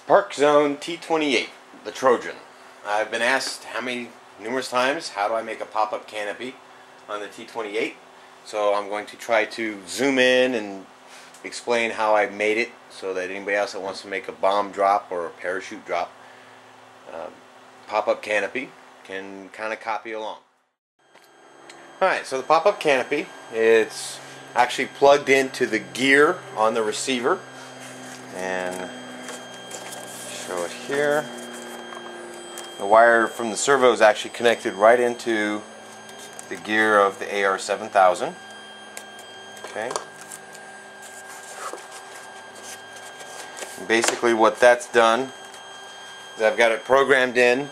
ParkZone T28, the Trojan. I've been asked numerous times, how do I make a pop-up canopy on the T28? So I'm going to try to zoom in and explain how I made it so that anybody else that wants to make a bomb drop or a parachute drop pop-up canopy can kind of copy along. Alright, so the pop-up canopy, it's actually plugged into the gear on the receiver, and show it here. The wire from the servo is actually connected right into the gear of the AR7000. Okay. And basically what that's done is I've got it programmed in.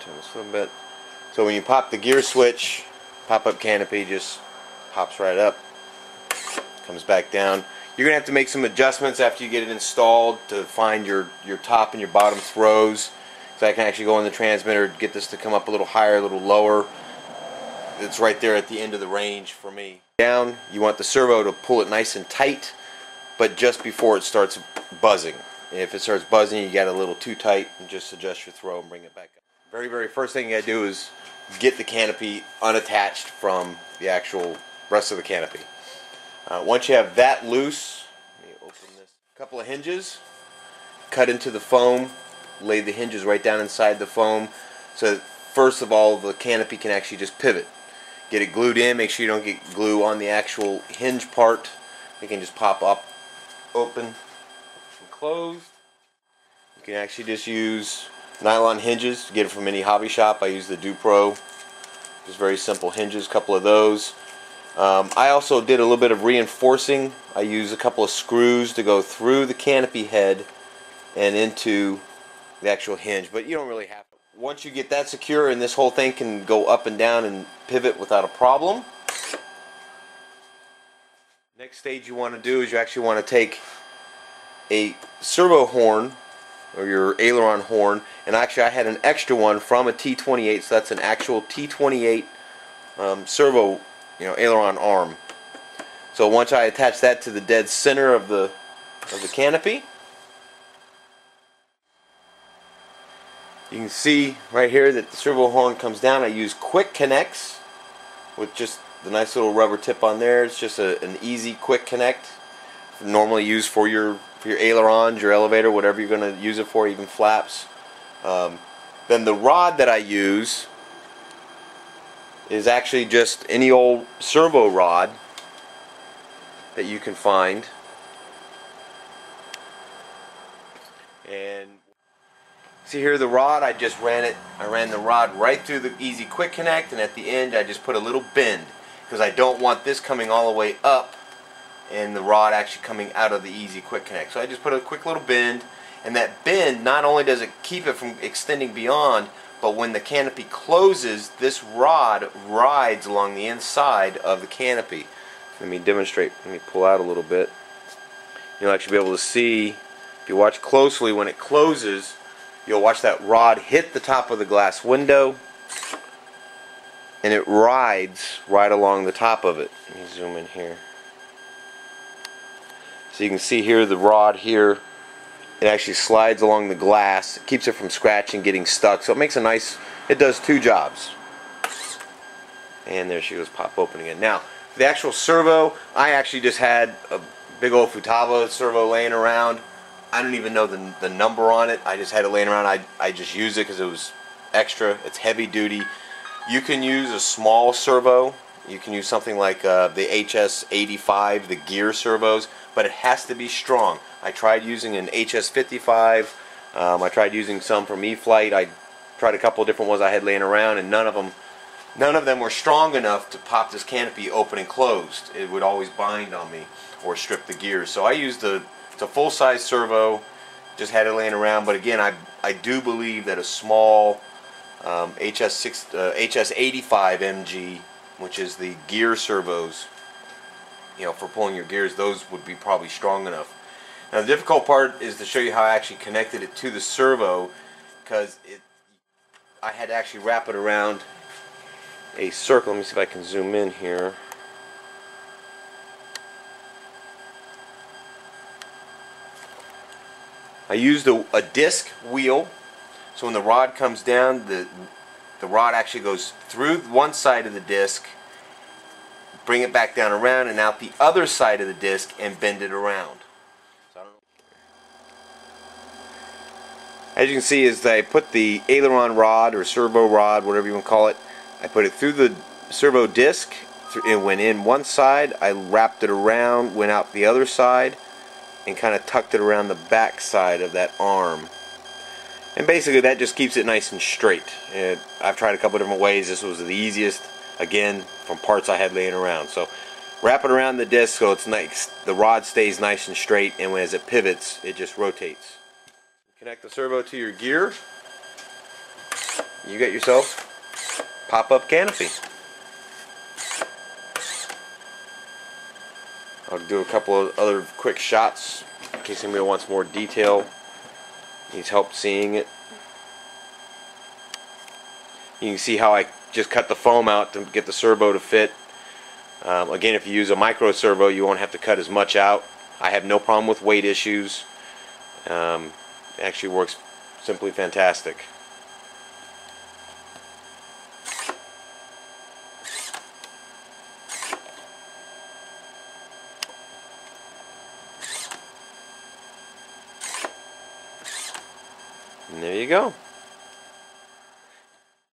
Turn this a little bit. So when you pop the gear switch, pop-up canopy just pops right up, comes back down. You're going to have to make some adjustments after you get it installed to find your top and your bottom throws. So I can actually go on the transmitter, get this to come up a little higher, a little lower. It's right there at the end of the range for me. Down, you want the servo to pull it nice and tight, but just before it starts buzzing. If it starts buzzing, you got a little too tight, and just adjust your throw and bring it back up. Very first thing you got to do is get the canopy unattached from the actual rest of the canopy. Once you have that loose, let me open this. A couple of hinges, cut into the foam, lay the hinges right down inside the foam, so that first of all the canopy can actually just pivot. Get it glued in, make sure you don't get glue on the actual hinge part. It can just pop up, open, and closed. You can actually just use nylon hinges to get it from any hobby shop. I use the Dupro, just very simple hinges, a couple of those. I also did a little bit of reinforcing. I used a couple of screws to go through the canopy head and into the actual hinge, but you don't really have to. Once you get that secure and this whole thing can go up and down and pivot without a problem, next stage you want to do is you actually want to take a servo horn or your aileron horn, and actually I had an extra one from a T28, so that's an actual T28 servo, aileron arm. So once I attach that to the dead center of the canopy, you can see right here that the servo horn comes down. I use quick connects with just the nice little rubber tip on there. It's just an easy quick connect, normally used for your ailerons, your elevator, whatever you're going to use it for, even flaps. Then the rod that I use is actually just any old servo rod that you can find. And see here the rod, I ran the rod right through the easy quick connect, and at the end I just put a little bend because I don't want this coming all the way up and the rod actually coming out of the easy quick connect. So I just put a quick little bend, and that bend, not only does it keep it from extending beyond, but when the canopy closes, this rod rides along the inside of the canopy. Let me demonstrate. Let me pull out a little bit. You'll actually be able to see, if you watch closely, when it closes, you'll watch that rod hit the top of the glass window, and it rides right along the top of it. Let me zoom in here. So you can see here the rod here, it actually slides along the glass. It keeps it from scratching, getting stuck. So it makes a nice, it does two jobs. And there she goes, pop open again. Now, for the actual servo, I actually just had a big old Futaba servo laying around. I don't even know the number on it. I just had it laying around. I just used it because it was extra. It's heavy duty. You can use a small servo. You can use something like the HS85, the gear servos, but it has to be strong. I tried using an HS55. I tried using some from E-Flight. I tried a couple of different ones I had laying around, and none of them were strong enough to pop this canopy open and closed. It would always bind on me or strip the gears. So I used it's a full-size servo, just had it laying around. But again, I do believe that a small HS85 MG, which is the gear servos, for pulling your gears, those would be probably strong enough. Now the difficult part is to show you how I actually connected it to the servo, because I had to actually wrap it around a circle. Let me see if I can zoom in here. I used a disc wheel, so when the rod comes down, the rod actually goes through one side of the disc, bring it back down around and out the other side of the disc and bend it around. So I don't know. As you can see, is that I put the aileron rod or servo rod, whatever you want to call it, I put it through the servo disc. It went in one side, I wrapped it around, went out the other side, and kind of tucked it around the back side of that arm. And basically that just keeps it nice and straight. I've tried a couple different ways. This was the easiest, again, from parts I had laying around. So wrap it around the disc so it's nice, the rod stays nice and straight, and as it pivots, it just rotates. Connect the servo to your gear. You got yourself pop-up canopy. I'll do a couple of other quick shots in case anybody wants more detail, needs help seeing it. You can see how I just cut the foam out to get the servo to fit. Again, if you use a micro servo, you won't have to cut as much out. I have no problem with weight issues. It actually works simply fantastic. And there you go.